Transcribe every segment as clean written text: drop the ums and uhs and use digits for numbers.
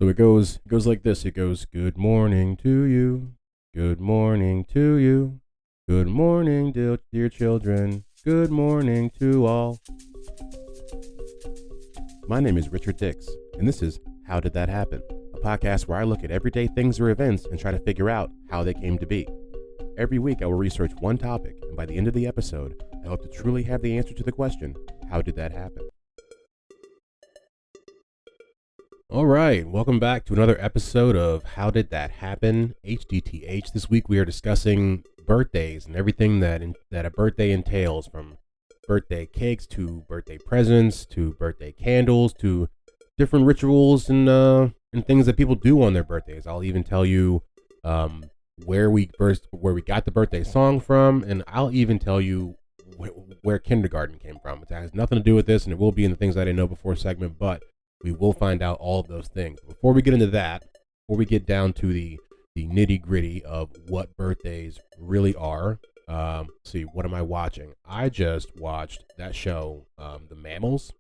So it goes like this. It goes, good morning to you. Good morning to you. Good morning, dear children. Good morning to all. My name is Richard Dix, and this is How Did That Happen? A podcast where I look at everyday things or events and try to figure out how they came to be. Every week I will research one topic, and by the end of the episode, I hope to truly have the answer to the question, how did that happen? All right, welcome back to another episode of How Did That Happen? HDTH. This week we are discussing birthdays and everything that a birthday entails, from birthday cakes to birthday presents to birthday candles to different rituals and things that people do on their birthdays. I'll even tell you where we got the birthday song from, and I'll even tell you where kindergarten came from. It has nothing to do with this, and it will be in the things I didn't know before segment, but we will find out all of those things. Before we get into that, before we get down to the nitty gritty of what birthdays really are, see, what am I watching? I just watched that show, The Mammals,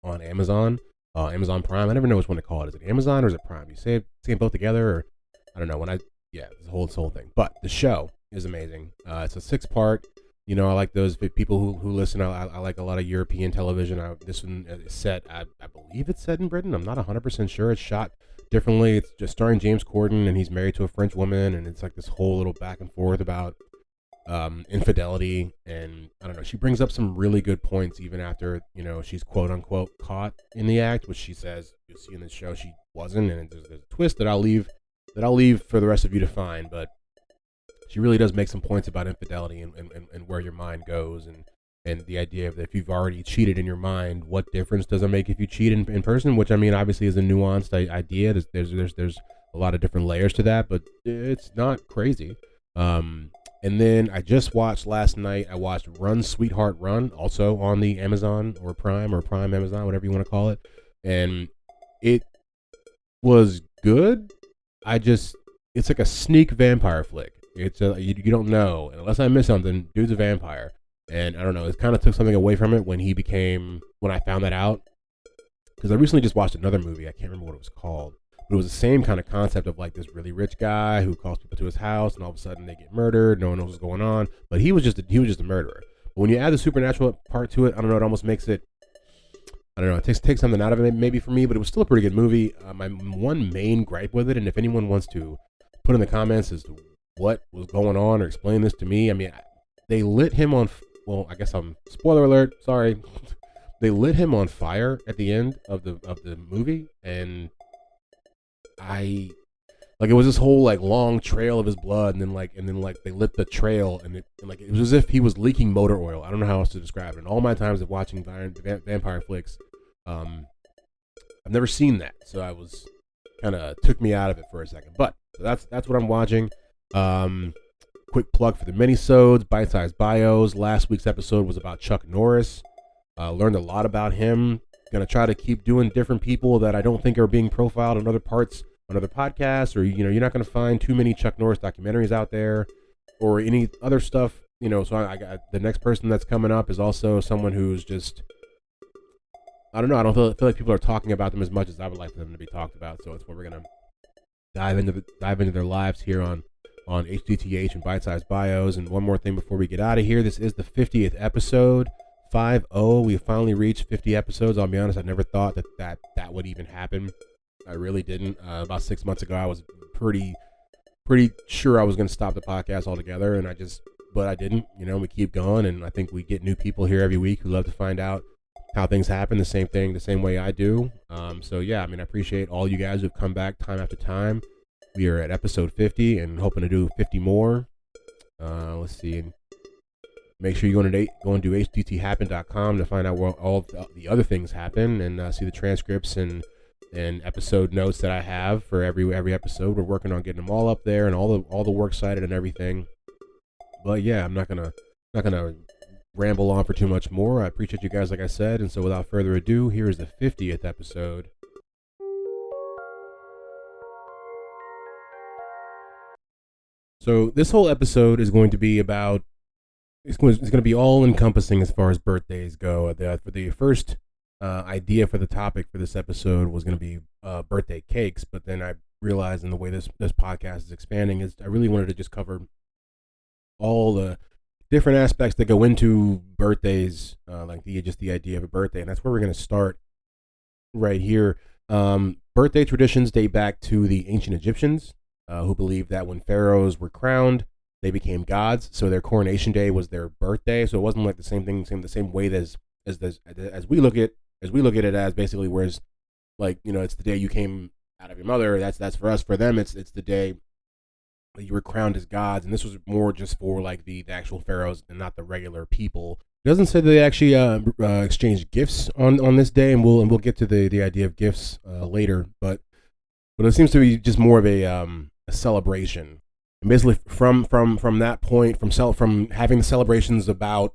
on Amazon, Amazon Prime. I never know which one to call it. Is it Amazon or is it Prime? You say them both together, or I don't know. This whole thing. But the show is amazing. It's a 6-part. You know, I like those people who listen. I like a lot of European television. This one is set, I believe it's set in Britain. I'm not 100% sure. It's shot differently. It's just starring James Corden, and he's married to a French woman, and it's like this whole little back and forth about infidelity. And I don't know, she brings up some really good points even after, you know, she's quote unquote caught in the act, which she says you'll see in this show she wasn't. And there's a twist that I'll leave for the rest of you to find, but she really does make some points about infidelity and where your mind goes, and the idea of if you've already cheated in your mind, what difference does it make if you cheat in person? Which, I mean, obviously is a nuanced idea. There's a lot of different layers to that, but it's not crazy. And then I just watched last night, I watched Run, Sweetheart, Run, also on the Amazon or Prime Amazon, whatever you want to call it. And it was good. It's like a sneak vampire flick. It's you don't know, and unless I miss something, dude's a vampire. And I don't know, it kind of took something away from it when I found that out. Because I recently just watched another movie, I can't remember what it was called, but it was the same kind of concept of like this really rich guy who calls people to his house, and all of a sudden they get murdered, no one knows what's going on, but he was just a murderer. But when you add the supernatural part to it, I don't know, it almost makes it, I don't know, it takes something out of it maybe for me, but it was still a pretty good movie. My one main gripe with it, and if anyone wants to put in the comments as to what was going on or explain this to me, I mean, they lit him on, well, I guess spoiler alert, sorry. They lit him on fire at the end of the movie, and it was this whole like long trail of his blood, and then they lit the trail, and it was as if he was leaking motor oil. I don't know how else to describe it. In all my times of watching vampire flicks, I've never seen that, so I was kind of took me out of it for a second. But that's what I'm watching. Quick plug for the minisodes, bite-sized bios. Last week's episode was about Chuck Norris. Learned a lot about him. Gonna try to keep doing different people that I don't think are being profiled on other podcasts, or, you know, you're not gonna find too many Chuck Norris documentaries out there or any other stuff, you know. So I got the next person that's coming up is also someone who's just, I don't know, I don't feel like people are talking about them as much as I would like for them to be talked about. So it's where we're gonna dive into their lives here on HDTH and bite-sized bios. And one more thing before we get out of here, this is the 50th episode. 50. We finally reached 50 episodes. I'll be honest, I never thought that would even happen. I really didn't. About 6 months ago, I was pretty sure I was going to stop the podcast altogether, but I didn't. You know, we keep going, and I think we get new people here every week who love to find out how things happen, the same way I do. So yeah, I mean, I appreciate all you guys who've come back time after time. We are at episode 50 and hoping to do 50 more. Let's see. Make sure you go and do hdthappen.com to find out where all the other things happen, and see the transcripts and episode notes that I have for every episode. We're working on getting them all up there and all the works cited and everything. But yeah, I'm not gonna ramble on for too much more. I appreciate you guys, like I said, and so without further ado, here is the 50th episode. So this whole episode is going to be about, it's going to be all encompassing as far as birthdays go. For the first idea for the topic for this episode was going to be birthday cakes, but then I realized in the way this podcast is expanding is I really wanted to just cover all the different aspects that go into birthdays, like the idea of a birthday, and that's where we're going to start right here. Birthday traditions date back to the ancient Egyptians, who believed that when pharaohs were crowned, they became gods. So their coronation day was their birthday. So it wasn't like the same thing, the same way as we look at it as basically, whereas like it's the day you came out of your mother. That's for us. For them, it's the day you were crowned as gods, and this was more just for like the actual pharaohs and not the regular people. It doesn't say that they actually exchanged gifts on this day, and we'll get to the idea of gifts later. But it seems to be just more of a celebration. And basically, from that point, from having the celebrations about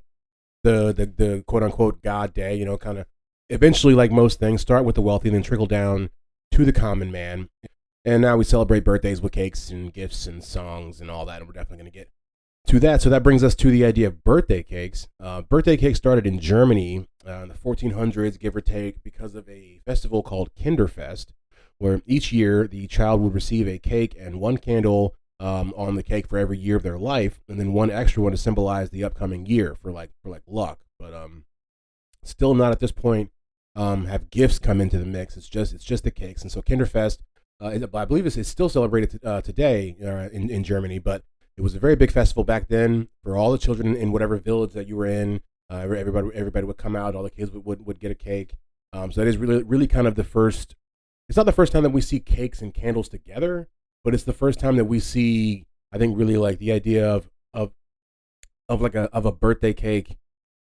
the quote unquote God Day, kind of eventually, like most things, start with the wealthy and then trickle down to the common man. And now we celebrate birthdays with cakes and gifts and songs and all that, and we're definitely going to get to that. So that brings us to the idea of birthday cakes. Birthday cakes started in Germany in the 1400s, give or take, because of a festival called Kinderfest, where each year the child would receive a cake and one candle on the cake for every year of their life, and then one extra one to symbolize the upcoming year for luck. But still not at this point have gifts come into the mix. It's just the cakes. And so Kinderfest, I believe it's still celebrated today in Germany, but it was a very big festival back then for all the children in whatever village that you were in. Everybody would come out. All the kids would get a cake. So that is really kind of the first. It's not the first time that we see cakes and candles together, but it's the first time that we see, I think, really like the idea of a birthday cake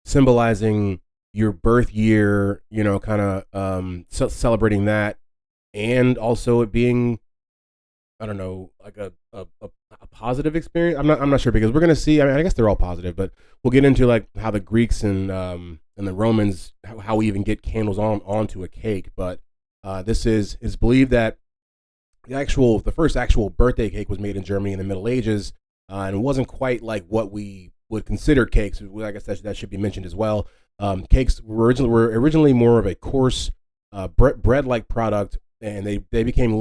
symbolizing your birth year. Kind of celebrating that. And also it being, I don't know, like a positive experience. I'm not sure, because we're gonna see. I mean, I guess they're all positive, but we'll get into like how the Greeks and the Romans, how we even get candles onto a cake. But this is believed that the first actual birthday cake was made in Germany in the Middle Ages, and it wasn't quite like what we would consider cakes. I guess that should be mentioned as well. Cakes were originally more of a coarse bread-like product. And they became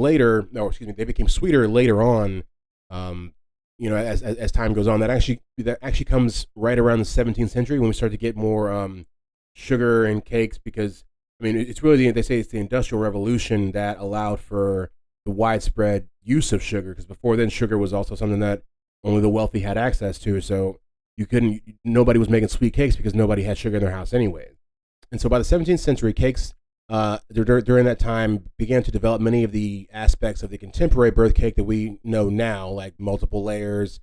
sweeter later on, as time goes on. That actually comes right around the 17th century when we start to get more sugar in cakes, because I mean it's really they say it's the Industrial Revolution that allowed for the widespread use of sugar, because before then sugar was also something that only the wealthy had access to. So nobody was making sweet cakes because nobody had sugar in their house anyway. And so by the 17th century, cakes during that time began to develop many of the aspects of the contemporary birth cake that we know now, like multiple layers,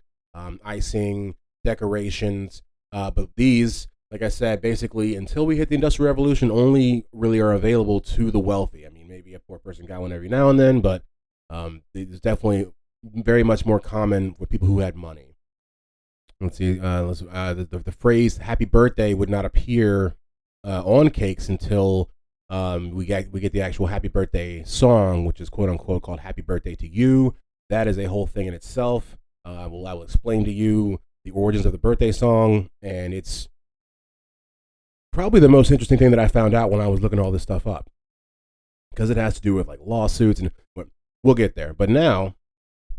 icing, decorations. But these, like I said, basically until we hit the Industrial Revolution, only really are available to the wealthy. I mean, maybe a poor person got one every now and then, but it's definitely very much more common with people who had money. Let's see. The phrase "Happy Birthday" would not appear on cakes until we get the actual Happy Birthday song, which is quote unquote called Happy Birthday to You. That is a whole thing in itself. I will explain to you the origins of the birthday song, and it's probably the most interesting thing that I found out when I was looking all this stuff up, because it has to do with like lawsuits, and we'll get there. But now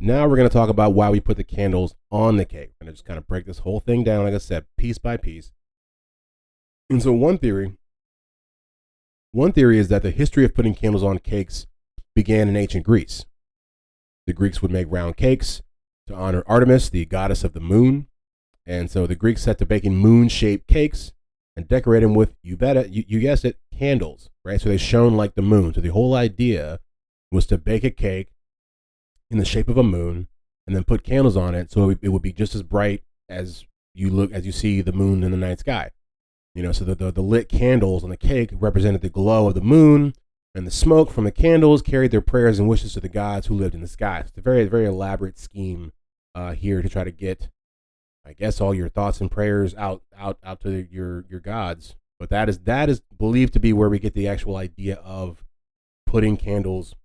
we're going to talk about why we put the candles on the cake. We're going to just kind of break this whole thing down, like I said, piece by piece. And so one theory is that the history of putting candles on cakes began in ancient Greece. The Greeks would make round cakes to honor Artemis, the goddess of the moon. And so the Greeks set to baking moon-shaped cakes and decorate them with, you guessed it, candles, right? So they shone like the moon. So the whole idea was to bake a cake in the shape of a moon and then put candles on it so it would be just as bright as you see the moon in the night sky. So the lit candles on the cake represented the glow of the moon, and the smoke from the candles carried their prayers and wishes to the gods who lived in the sky. It's a very, very elaborate scheme here to try to get, I guess, all your thoughts and prayers out to your gods. But that is believed to be where we get the actual idea of putting candles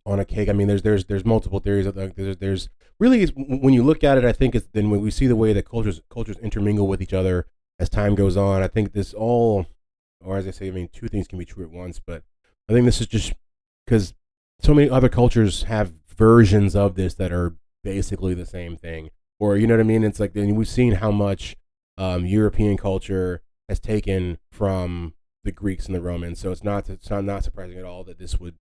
on a cake. I mean, there's multiple theories. There's really, when you look at it, I think it's then when we see the way that cultures intermingle with each other as time goes on, I think this all or as I say, I mean, two things can be true at once. But I think this is just because so many other cultures have versions of this that are basically the same thing, or you know what I mean. It's like then we've seen how much European culture has taken from the Greeks and the Romans, so it's not surprising at all that this would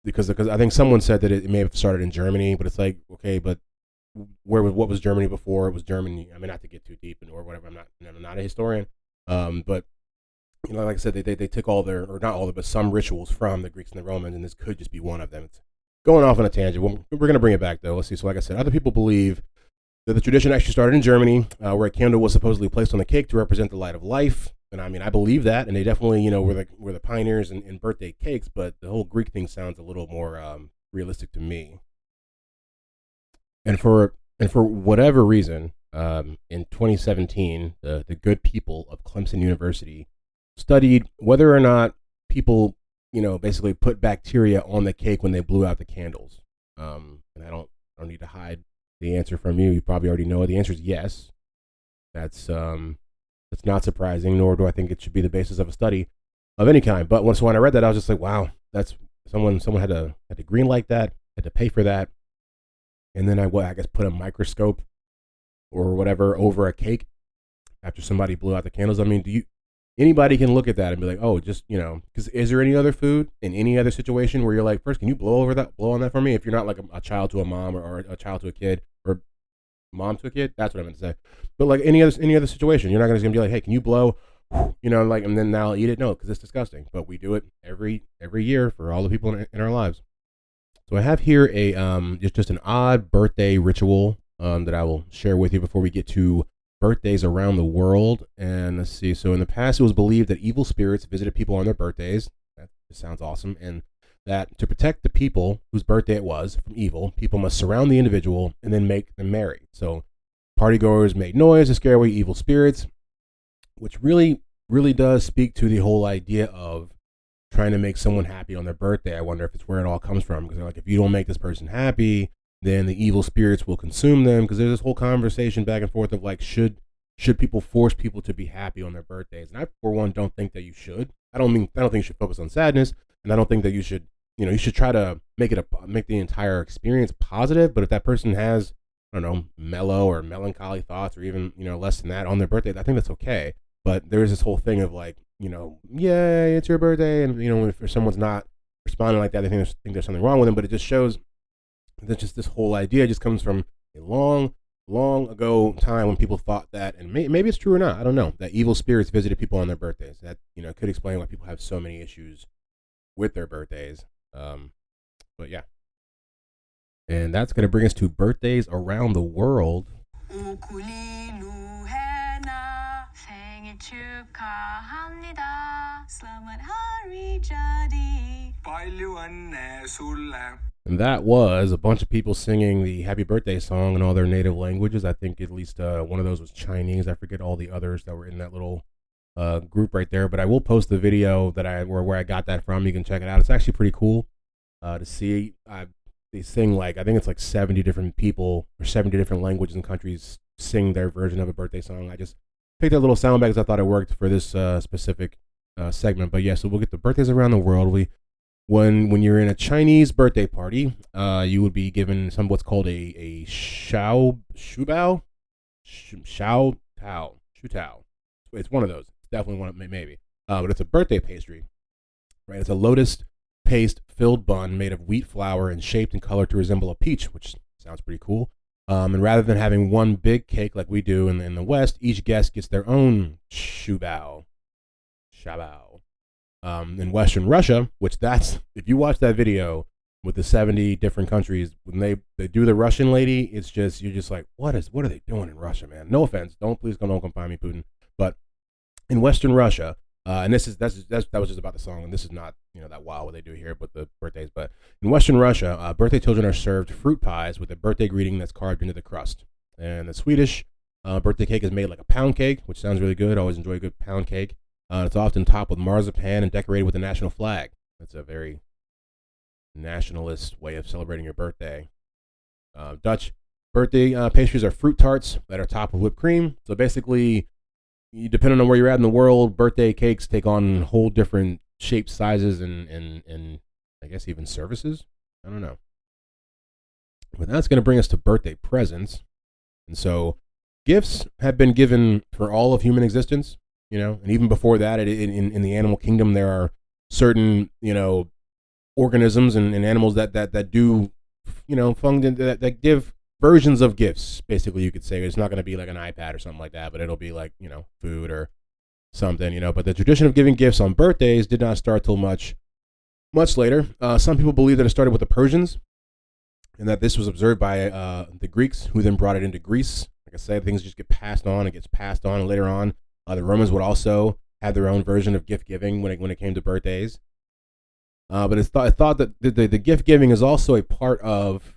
because I think someone said that it may have started in Germany, but it's like okay, but what was Germany before? It was Germany. I mean, not to get too deep or whatever. I'm not a historian, but you know, like I said, they took all their or not all of, but some rituals from the Greeks and the Romans, and this could just be one of them. It's going off on a tangent. We're going to bring it back though. Let's see. So, like I said, other people believe that the tradition actually started in Germany, where a candle was supposedly placed on the cake to represent the light of life. And I mean, I believe that, and they definitely, you know, were the pioneers in birthday cakes. But the whole Greek thing sounds a little more realistic to me. And for whatever reason, in 2017, the good people of Clemson University studied whether or not people, you know, basically put bacteria on the cake when they blew out the candles. And I don't need to hide the answer from you. You probably already know it. The answer is yes. That's not surprising, nor do I think it should be the basis of a study of any kind. But when I read that, I was just like, wow, that's someone had to green light that, had to pay for that. And then I guess put a microscope or whatever over a cake after somebody blew out the candles. I mean, anybody can look at that and be like, oh, just, you know, because is there any other food in any other situation where you're like, first, can you blow on that for me? If you're not like a child to a mom or a child to a kid or mom to a kid, that's what I meant to say. But like any other situation, you're not going to be like, hey, can you blow, you know, like, and then now I'll eat it? No, because it's disgusting. But we do it every year for all the people in our lives. So I have here a just an odd birthday ritual that I will share with you before we get to birthdays around the world. And let's see. So in the past, it was believed that evil spirits visited people on their birthdays. That just sounds awesome. And that to protect the people whose birthday it was from evil, people must surround the individual and then make them merry. So partygoers made noise to scare away evil spirits, which really, really does speak to the whole idea of trying to make someone happy on their birthday. I wonder if it's where it all comes from, because they're like, if you don't make this person happy, then the evil spirits will consume them. Because there's this whole conversation back and forth of like, should people force people to be happy on their birthdays? And I, for one, don't think that you should. I don't think you should focus on sadness, and I don't think that you should, you know, you should try to make the entire experience positive. But if that person has, I don't know, mellow or melancholy thoughts, or even, you know, less than that on their birthday, I think that's okay. But there is this whole thing of like, you know, yay, it's your birthday. And, you know, if someone's not responding like that, they think there's something wrong with them. But it just shows that just this whole idea just comes from a long ago time when people thought that, and maybe it's true or not, I don't know, that evil spirits visited people on their birthdays. That, you know, could explain why people have so many issues with their birthdays. But yeah. And that's going to bring us to birthdays around the world. And that was a bunch of people singing the happy birthday song in all their native languages. I think at least one of those was Chinese. I forget all the others that were in that little group right there. But I will post the video that where I got that from. You can check it out. It's actually pretty cool to see. They sing like, I think it's like 70 different people or 70 different languages and countries sing their version of a birthday song. I just picked that little sound because I thought it worked for this specific segment. But yeah, so we'll get the birthdays around the world. When you're in a Chinese birthday party, you would be given what's called a shao tao. It's one of those. It's definitely one of maybe. But it's a birthday pastry, right? It's a lotus paste filled bun made of wheat flour and shaped and colored to resemble a peach, which sounds pretty cool. And rather than having one big cake like we do in the West, each guest gets their own shabao. In Western Russia, which that's, if you watch that video with the 70 different countries, when they do the Russian lady, it's just, you're just like, what are they doing in Russia, man? No offense, don't come find me, Putin. But in Western Russia, and that was just about the song, and this is not, you know, that wild what they do here with the birthdays. But in Western Russia, birthday children are served fruit pies with a birthday greeting that's carved into the crust. And the Swedish birthday cake is made like a pound cake, which sounds really good. I always enjoy a good pound cake. It's often topped with marzipan and decorated with the national flag. That's a very nationalist way of celebrating your birthday. Dutch birthday pastries are fruit tarts that are topped with whipped cream. So basically, depending on where you're at in the world, birthday cakes take on whole different shapes, sizes, and I guess even services. I don't know. But that's going to bring us to birthday presents. And so gifts have been given for all of human existence, and even before that, in the animal kingdom, there are certain, organisms and animals that do, function that give versions of gifts. Basically, you could say it's not going to be like an iPad or something like that, but it'll be like, food or something, But the tradition of giving gifts on birthdays did not start till much later. Some people believe that it started with the Persians, and that this was observed by the Greeks, who then brought it into Greece. Like I said, things just get passed on. It gets passed on, and later on, the Romans would also have their own version of gift giving when it came to birthdays. But it's thought that the gift giving is also a part of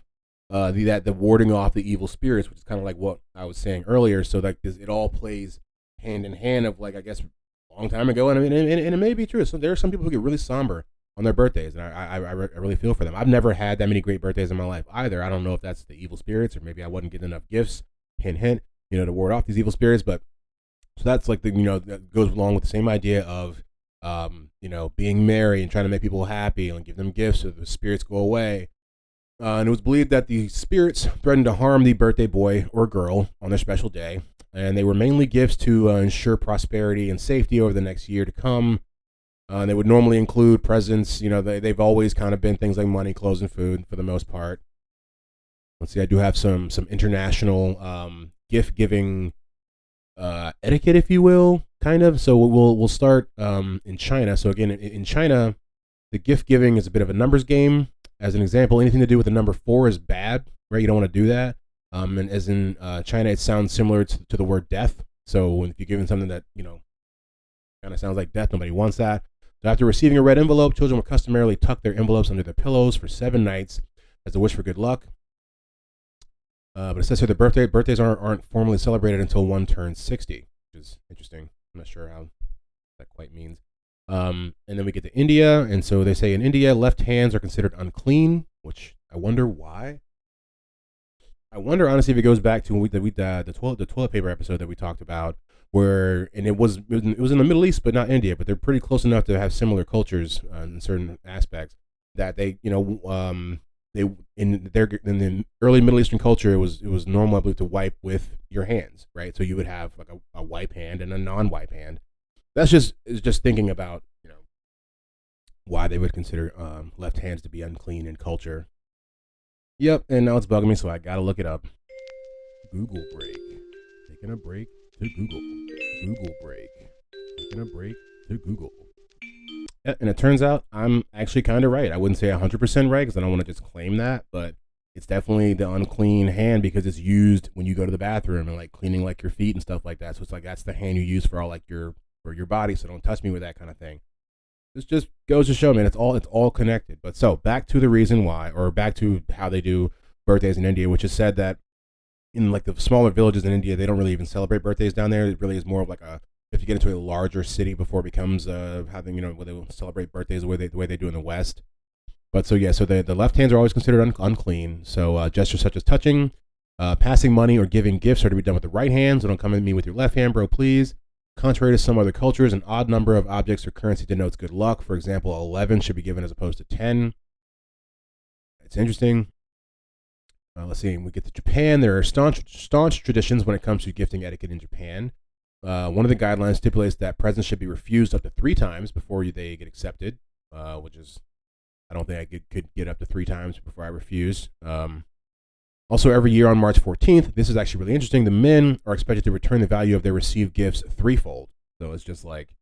the warding off the evil spirits, which is kind of like what I was saying earlier. So like it all plays hand in hand. Of like, I guess a long time ago, and I mean, and it may be true. So there are some people who get really somber on their birthdays, and I really feel for them. I've never had that many great birthdays in my life either. I don't know if that's the evil spirits, or maybe I wasn't getting enough gifts, hint hint, to ward off these evil spirits. But so that's like that goes along with the same idea of being merry and trying to make people happy and give them gifts so the spirits go away. And it was believed that the spirits threatened to harm the birthday boy or girl on their special day, and they were mainly gifts to ensure prosperity and safety over the next year to come. They would normally include presents. They've always kind of been things like money, clothes, and food for the most part. Let's see, I do have some international gift giving etiquette, if you will, kind of. So we'll start in China. So again, in China, the gift giving is a bit of a numbers game. As an example, anything to do with the number 4 is bad, right? You don't want to do that. And as in China, it sounds similar to the word death. So if you're giving something that kind of sounds like death, nobody wants that. So after receiving a red envelope, children will customarily tuck their envelopes under their pillows for 7 nights as a wish for good luck. But it says here the birthdays aren't formally celebrated until one turns 60, which is interesting. I'm not sure how that quite means. And then we get to India, and so they say in India, left hands are considered unclean, which I wonder why. I wonder honestly if it goes back to the toilet paper episode that we talked about, where it was in the Middle East, but not India, but they're pretty close enough to have similar cultures in certain aspects that they in the early Middle Eastern culture, it was normal, I believe, to wipe with your hands, right? So you would have like a wipe hand and a non-wipe hand. That's just thinking about why they would consider left hands to be unclean in culture. Yep, and now it's bugging me, so I gotta look it up. Google break. Taking a break to Google. Google break. Taking a break to Google. Yeah, and it turns out I'm actually kind of right. I wouldn't say 100% right because I don't want to just claim that, but it's definitely the unclean hand because it's used when you go to the bathroom and like cleaning like your feet and stuff like that. So it's like that's the hand you use for all like your body. So don't touch me with that kind of thing. This just goes to show, man, it's all connected. But so back to the reason why, or back to how they do birthdays in India, which is said that in like the smaller villages in India, they don't really even celebrate birthdays down there. It really is more of like if you get into a larger city before it becomes having where they will celebrate birthdays the way they do in the West. But so yeah, so the left hands are always considered unclean. So gestures such as touching, passing money, or giving gifts are to be done with the right hand. So don't come at me with your left hand, bro, please. Contrary to some other cultures, an odd number of objects or currency denotes good luck. For example, 11 should be given as opposed to 10. It's interesting. Let's see. We get to Japan. There are staunch traditions when it comes to gifting etiquette in Japan. One of the guidelines stipulates that presents should be refused up to 3 times before they get accepted, which is, I don't think I could get up to 3 times before I refuse. Also, every year on March 14th, this is actually really interesting, the men are expected to return the value of their received gifts threefold. So it's just like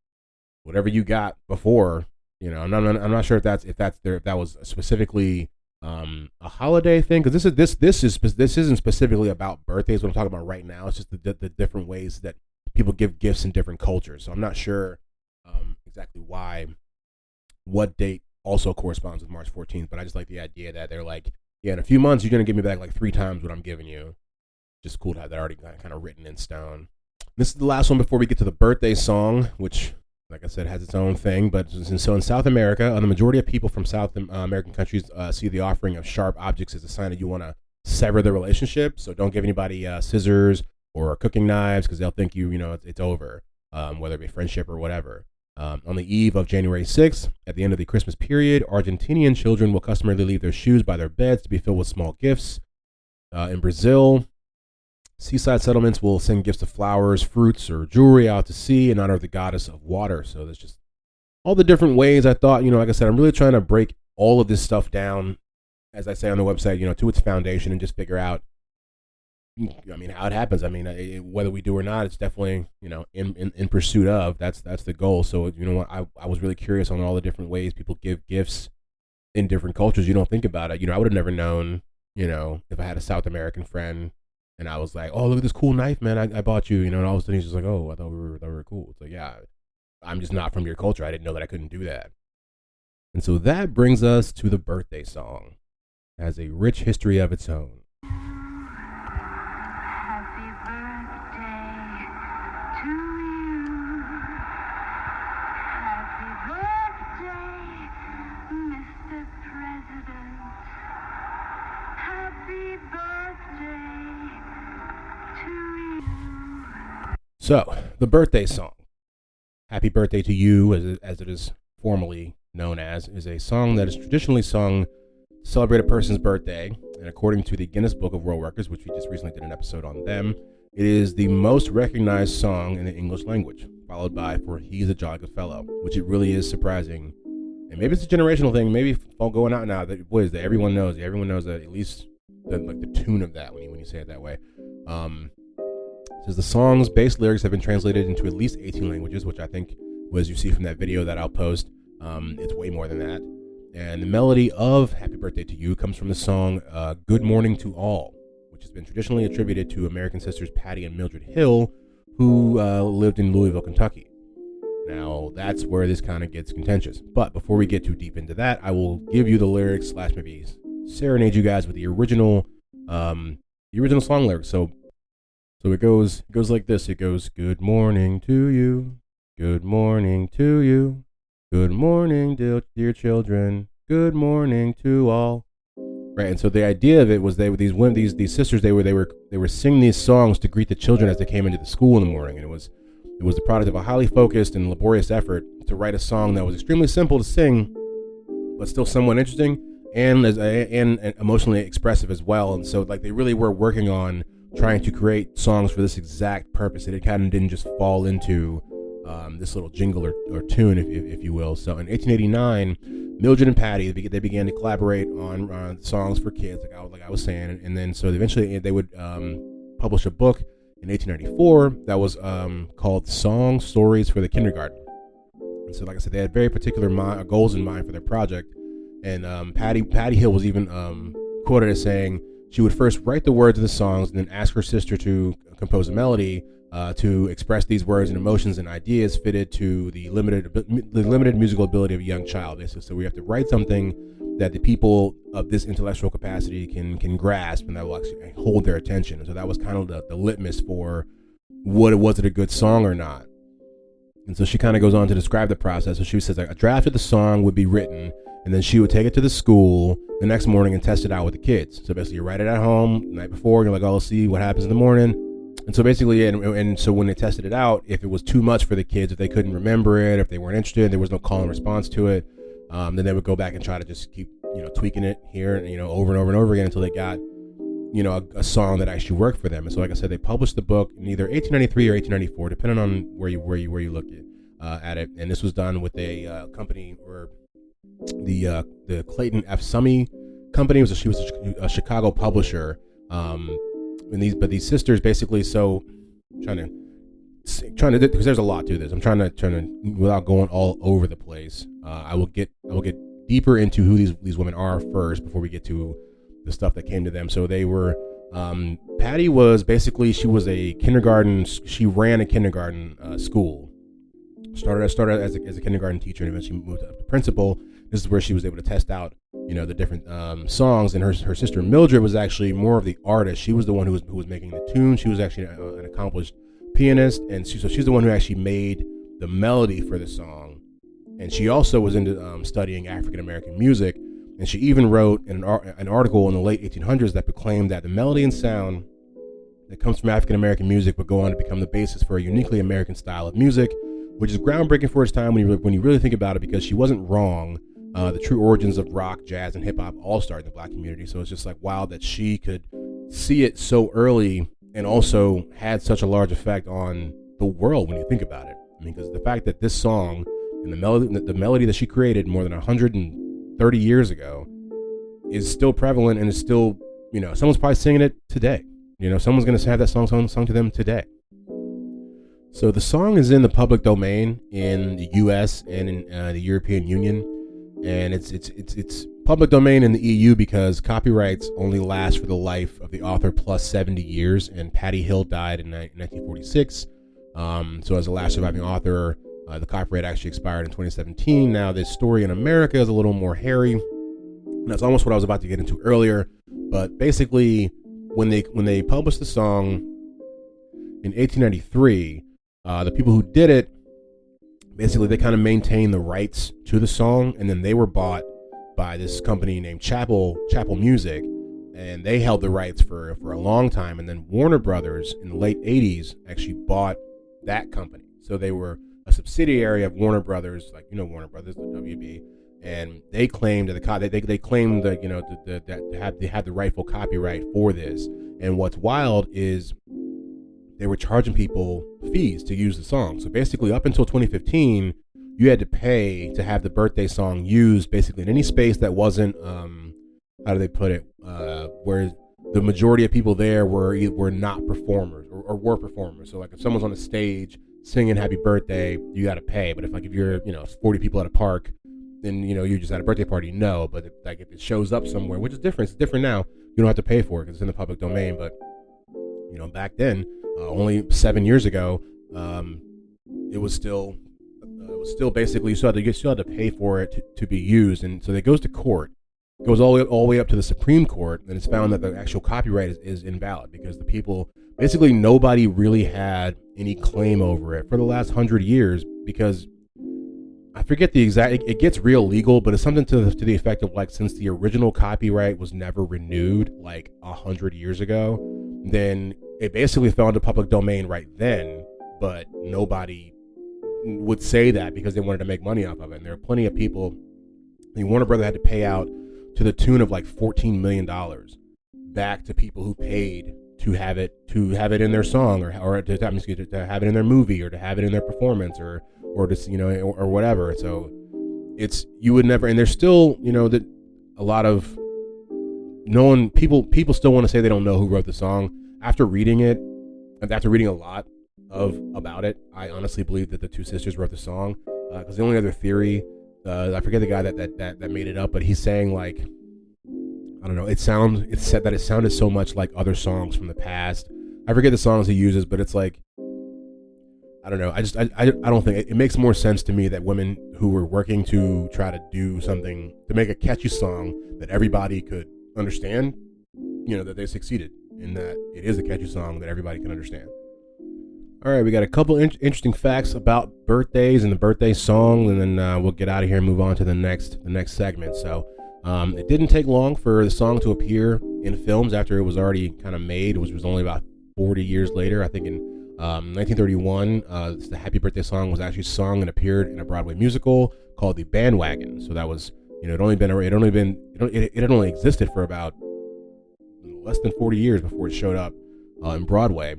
whatever you got before, I'm not sure if that was specifically a holiday thing, because this isn't specifically about birthdays. What I'm talking about right now, it's just the different ways that people give gifts in different cultures. So I'm not sure exactly what date also corresponds with March 14th, but I just like the idea that they're like, yeah, in a few months, you're going to give me back like 3 times what I'm giving you. Just cool to have that already kind of written in stone. This is the last one before we get to the birthday song, which, like I said, has its own thing. But so in South America, the majority of people from South American countries see the offering of sharp objects as a sign that you want to sever the relationship. So don't give anybody scissors or cooking knives because they'll think it's over. whether it be friendship or whatever. On the eve of January 6th, at the end of the Christmas period, Argentinian children will customarily leave their shoes by their beds to be filled with small gifts. In Brazil, seaside settlements will send gifts of flowers, fruits, or jewelry out to sea in honor of the goddess of water. So there's just all the different ways. I thought, like I said, I'm really trying to break all of this stuff down, as I say on the website, to its foundation and just figure out, how it happens. Whether we do or not, it's definitely, in pursuit of, that's the goal. So, I was really curious on all the different ways people give gifts in different cultures. You don't think about it. I would have never known, if I had a South American friend and I was like, oh, look at this cool knife, man, I bought you, and all of a sudden he's just like, oh, I thought we were cool. It's like, yeah, I'm just not from your culture. I didn't know that I couldn't do that. And so that brings us to the birthday song. It has a rich history of its own. So, the birthday song, Happy Birthday to You, as it is formally known as, is a song that is traditionally sung to celebrate a person's birthday. And according to the Guinness Book of World Records, which we just recently did an episode on them, it is the most recognized song in the English language, followed by For He's a Jolly Good Fellow, which it really is surprising. And maybe it's a generational thing. Maybe all going out now, that everyone knows that at least the tune of that when you say it that way. Says the song's base lyrics have been translated into at least 18 languages, which I think, as you see from that video that I'll post, it's way more than that. And the melody of Happy Birthday to You comes from the song Good Morning to All, which has been traditionally attributed to American sisters Patty and Mildred Hill, who lived in Louisville, Kentucky. Now, that's where this kind of gets contentious. But before we get too deep into that, I will give you the lyrics / maybe serenade you guys with the original song lyrics. So it goes like this. It goes, good morning to you. Good morning to you. Good morning, dear children. Good morning to all. Right, and so the idea of it was these sisters they were singing these songs to greet the children as they came into the school in the morning, and it was the product of a highly focused and laborious effort to write a song that was extremely simple to sing, but still somewhat interesting and emotionally expressive as well. And so they really were working on trying to create songs for this exact purpose. It kind of didn't just fall into this little jingle or tune, if you will. So in 1889, Mildred and Patty, they began to collaborate on songs for kids, like I was saying, and then so eventually they would publish a book in 1894 that was called Song Stories for the Kindergarten. And so, like I said, they had very particular goals in mind for their project. And Patty Hill was even quoted as saying she would first write the words of the songs and then ask her sister to compose a melody to express these words and emotions and ideas fitted to the limited musical ability of a young child. So we have to write something that the people of this intellectual capacity can grasp and that will actually hold their attention. And so that was kind of the litmus for was it a good song or not. And so she kind of goes on to describe the process. So she says a draft of the song would be written, and then she would take it to the school the next morning and test it out with the kids. So basically, you write it at home the night before, and you're like, oh, let's see what happens in the morning. And so basically, and so when they tested it out, if it was too much for the kids, if they couldn't remember it, if they weren't interested, there was no call and response to it, then they would go back and try to just keep, tweaking it here, over and over and over again until they got, a song that actually worked for them. And so, like I said, they published the book in either 1893 or 1894, depending on where you look at it. And this was done with a company or the Clayton F. Summy company. She was a Chicago publisher. But these sisters basically, so trying to because there's a lot to this. I'm trying to without going all over the place. I will get deeper into who these women are first before we get to the stuff that came to them. So they were Patty was basically, she was a kindergarten. She ran a kindergarten school. Started as a kindergarten teacher and eventually moved up to principal. This is where she was able to test out, the different songs. And her sister Mildred was actually more of the artist. She was the one who was making the tune. She was actually an accomplished pianist, and she's the one who actually made the melody for the song. And she also was into studying African American music. And she even wrote an article in the late 1800s that proclaimed that the melody and sound that comes from African American music would go on to become the basis for a uniquely American style of music, which is groundbreaking for its time when you really think about it, because she wasn't wrong. The true origins of rock, jazz, and hip hop all started in the Black community. So it's just like wild that she could see it so early and also had such a large effect on the world when you think about it. I mean, because the fact that this song and the melody that she created more than 130 years ago is still prevalent and is still, someone's probably singing it today. Someone's going to have that song sung to them today. So the song is in the public domain in the U.S. and in the European Union. And it's public domain in the EU because copyrights only last for the life of the author plus 70 years, and Patty Hill died in 1946. So as the last surviving author, the copyright actually expired in 2017. Now this story in America is a little more hairy. And that's almost what I was about to get into earlier. But basically, when they published the song in 1893, the people who did it, basically, they kind of maintained the rights to the song, and then they were bought by this company named Chappell Music, and they held the rights for a long time. And then Warner Brothers in the late 80s actually bought that company. So they were a subsidiary of Warner Brothers, like Warner Brothers, the WB, and they claimed that they claimed that they had the rightful copyright for this. And what's wild is they were charging people fees to use the song. So basically, up until 2015, you had to pay to have the birthday song used basically in any space that wasn't, how do they put it, where the majority of people there were not performers or were performers. So like if someone's on a stage singing happy birthday, you got to pay. But if you're 40 people at a park, then you're just at a birthday party, no. But if it shows up somewhere, which is different, it's different now, you don't have to pay for it because it's in the public domain. But back then, only 7 years ago, it was still basically you still had to pay for it to be used. And so it goes to court. It goes all the way up to the Supreme Court, and it's found that the actual copyright is invalid because the people, basically nobody really had any claim over it for the last 100 years, because I forget the exact, it gets real legal, but it's something to the effect of like, since the original copyright was never renewed like 100 years ago, then it basically fell into public domain right then, but nobody would say that because they wanted to make money off of it. And there are plenty of people, Warner Brothers had to pay out to the tune of like $14 million back to people who paid to have it in their song or to have it in their movie or to have it in their performance or just or whatever. So it's, you would never, and there's still that a lot of people still want to say they don't know who wrote the song. After reading it, after reading a lot about it, I honestly believe that the two sisters wrote the song, because the only other theory, I forget the guy that made it up, but he's saying like, I don't know, it said that it sounded so much like other songs from the past. I forget the songs he uses, but it's like, I don't know. I don't think it makes more sense to me that women who were working to try to do something to make a catchy song that everybody could understand, that they succeeded in that it is a catchy song that everybody can understand. All right, we got a couple interesting facts about birthdays and the birthday song, and then we'll get out of here and move on to the next segment. So it didn't take long for the song to appear in films after it was already kind of made, which was only about 40 years later. I think in 1931, the Happy Birthday song was actually sung and appeared in a Broadway musical called The Bandwagon. So that was, it had only existed for about less than 40 years before it showed up in Broadway.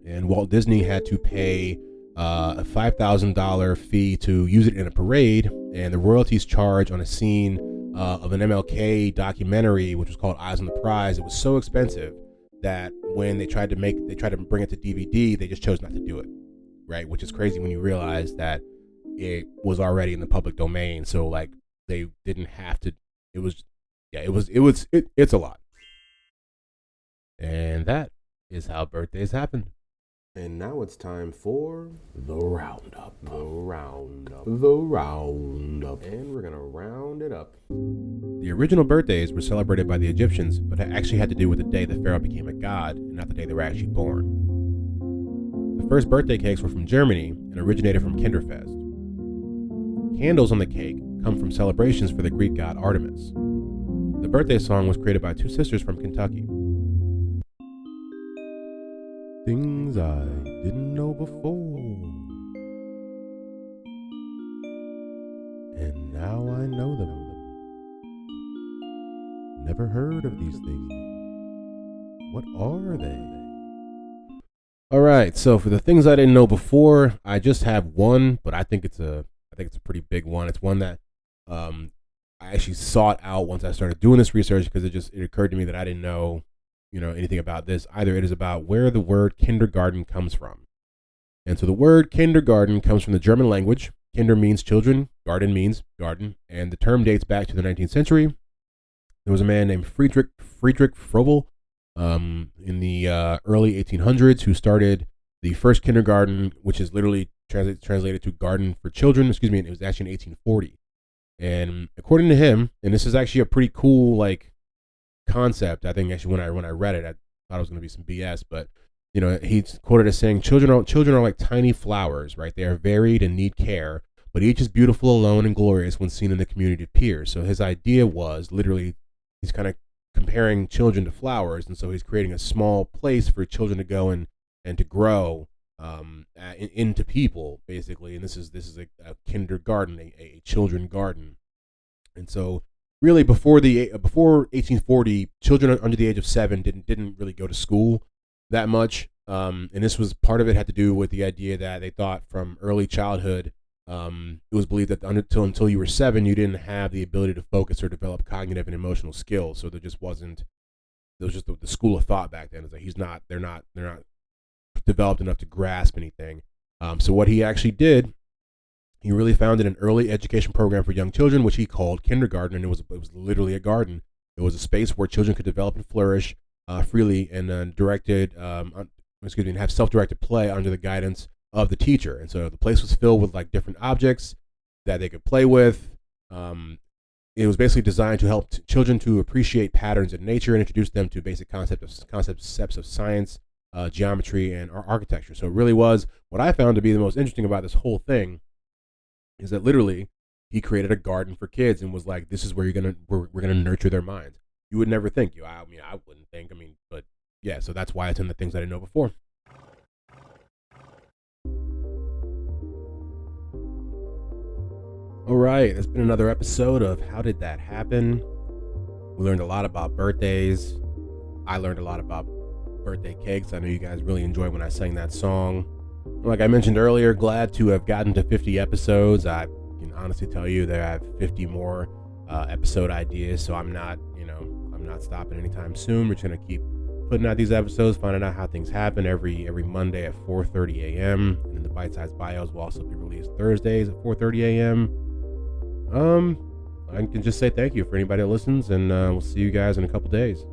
And Walt Disney had to pay a $5,000 fee to use it in a parade, and the royalties charged on a scene of an MLK documentary, which was called Eyes on the Prize. It was so expensive that when they tried to bring it to DVD, they just chose not to do it, right? Which is crazy when you realize that it was already in the public domain. So like they didn't have to. It's a lot, and that is how birthdays happen. And now it's time for the roundup. And we're going to round it up. The original birthdays were celebrated by the Egyptians, but it actually had to do with the day the pharaoh became a god, and not the day they were actually born. The first birthday cakes were from Germany and originated from Kinderfest. Candles on the cake come from celebrations for the Greek god Artemis. The birthday song was created by two sisters from Kentucky. Things I didn't know before, and now I know them. Never heard of these things. What are they? All right, so for the things I didn't know before, I just have one, but I think it's a pretty big one. It's one that I actually sought out once I started doing this research, because it occurred to me that I didn't know anything about this either. It is about where the word kindergarten comes from. And so the word kindergarten comes from the German language. Kinder means children, garden means garden, and the term dates back to the 19th century. There was a man named Friedrich Froebel in the early 1800s who started the first kindergarten, which is literally translated to garden for children. Excuse me, and it was actually in 1840. And according to him, and this is actually a pretty cool concept. I think actually when I read it, I thought it was going to be some BS, but he's quoted as saying, children are like tiny flowers, right? They are varied and need care, but each is beautiful alone and glorious when seen in the community of peers. So his idea was literally, he's kind of comparing children to flowers, and so he's creating a small place for children to go and to grow into people, basically. And this is a kindergarten, a children garden. And so really before 1840, children under the age of 7 didn't really go to school that much. And this was part of it had to do with the idea that they thought from early childhood, it was believed that until you were 7, you didn't have the ability to focus or develop cognitive and emotional skills. So there was just the school of thought back then. Is that they're not developed enough to grasp anything. So what he actually did, he really founded an early education program for young children, which he called kindergarten, and it was literally a garden. It was a space where children could develop and flourish freely, and have self-directed play under the guidance of the teacher. And so the place was filled with different objects that they could play with. It was basically designed to help children to appreciate patterns in nature and introduce them to basic concepts of science, geometry, and architecture. So it really was, what I found to be the most interesting about this whole thing is that literally he created a garden for kids and was like, this is where we're gonna nurture their minds. You would never think. I wouldn't think. But yeah, so that's why it's in the things I didn't know before. All right, it's been another episode of How Did That Happen? We learned a lot about birthdays. I learned a lot about birthday cakes. I know you guys really enjoyed when I sang that song. Like I mentioned earlier, glad to have gotten to 50 episodes. I can honestly tell you that I have 50 more episode ideas, so I'm not stopping anytime soon. We're just gonna keep putting out these episodes, finding out how things happen every Monday at 4:30 a.m. And then the bite-sized bios will also be released Thursdays at 4:30 a.m. I can just say thank you for anybody that listens, and we'll see you guys in a couple days.